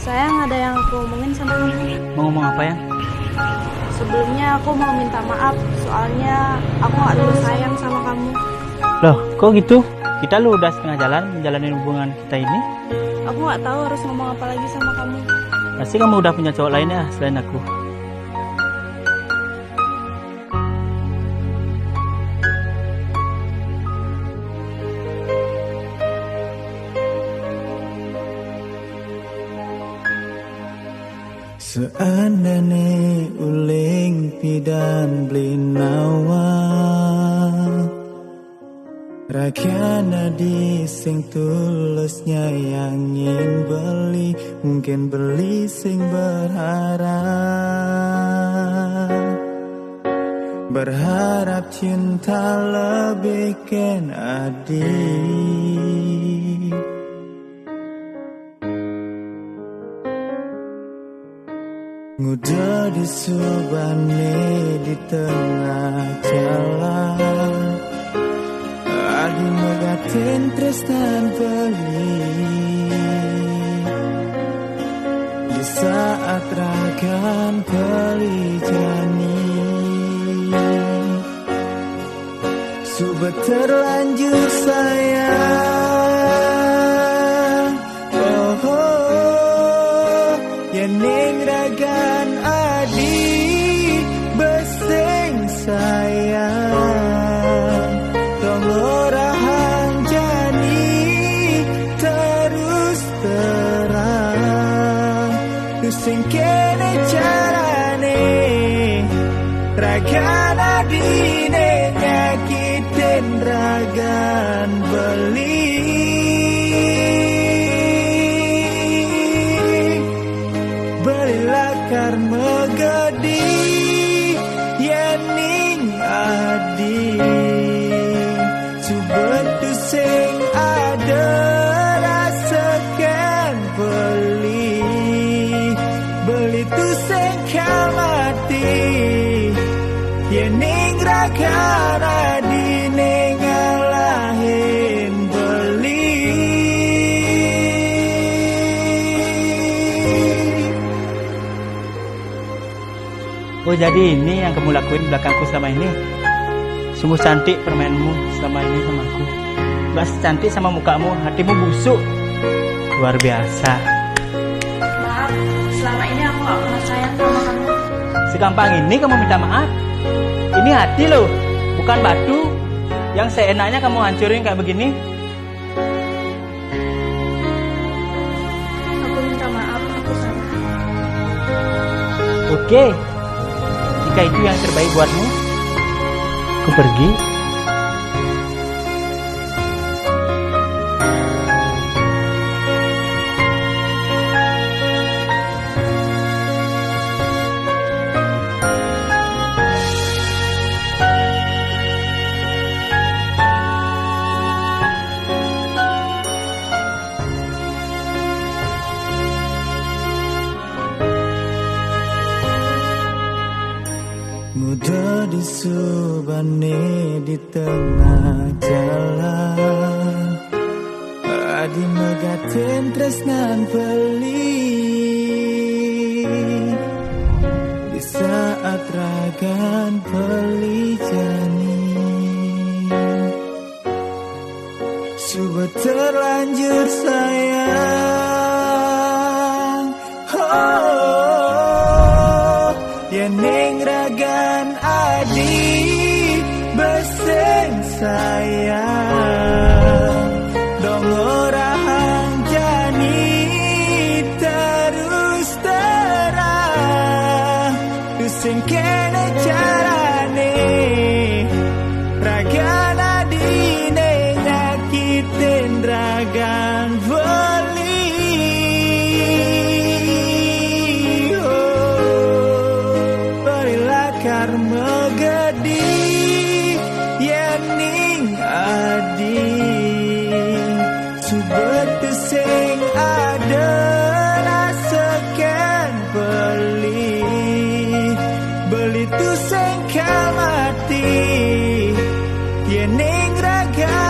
Sayang, ada yang aku omongin sama kamu. Mau ngomong apa ya? Sebelumnya aku mau minta maaf, soalnya aku gak dulu sayang sama kamu. Loh, kok gitu? Kita lu udah setengah jalan menjalani hubungan kita ini. Aku gak tahu harus ngomong apa lagi sama kamu. Pasti kamu udah punya cowok lain ya selain aku. Seandainya uling pidan beli nawa Rakyana di sing tulus nyayangin beli Mungkin beli sing Berharap cinta lebih ken adik Nguda di subane di tengah jalan Adi megatin tresnan beli Di saat rakan beli jani Sudah terlanjur sayang Oh, oh Yening ragan adi beseng sayang Dong orang jani terus terang Tusing kene carane ragan adi nyakitin ragan beli Belakar megadi Yening adi Subet tu sing ada rasakan beli Beli tu sing kamati Yening rakan adi nengalahin beli Oh jadi ini yang kamu lakuin belakangku selama ini. Sungguh cantik permainmu selama ini sama aku. Gak cantik sama mukamu, hatimu busuk. Luar biasa. Maaf, selama ini aku gak pernah sayang sama kamu. Segampang ini kamu minta maaf. Ini hati loh, bukan batu. Yang seenaknya kamu hancurin kayak begini. Aku minta maaf, aku salah. Oke. Jika itu yang terbaik buatmu, aku pergi. Muda di subane di tengah jalan Adi megatin tresnan beli Di saat ragan beli jani Sudah terlanjur sayang Oh, Yening ragan adi beseng sayang Dong orang jani terus terang Tusing kene carane ragan adi nyakitin ragan beli Belakar megadi Yening adi Subet sing ada rasakan beli Beli tu sing kamati Yening raga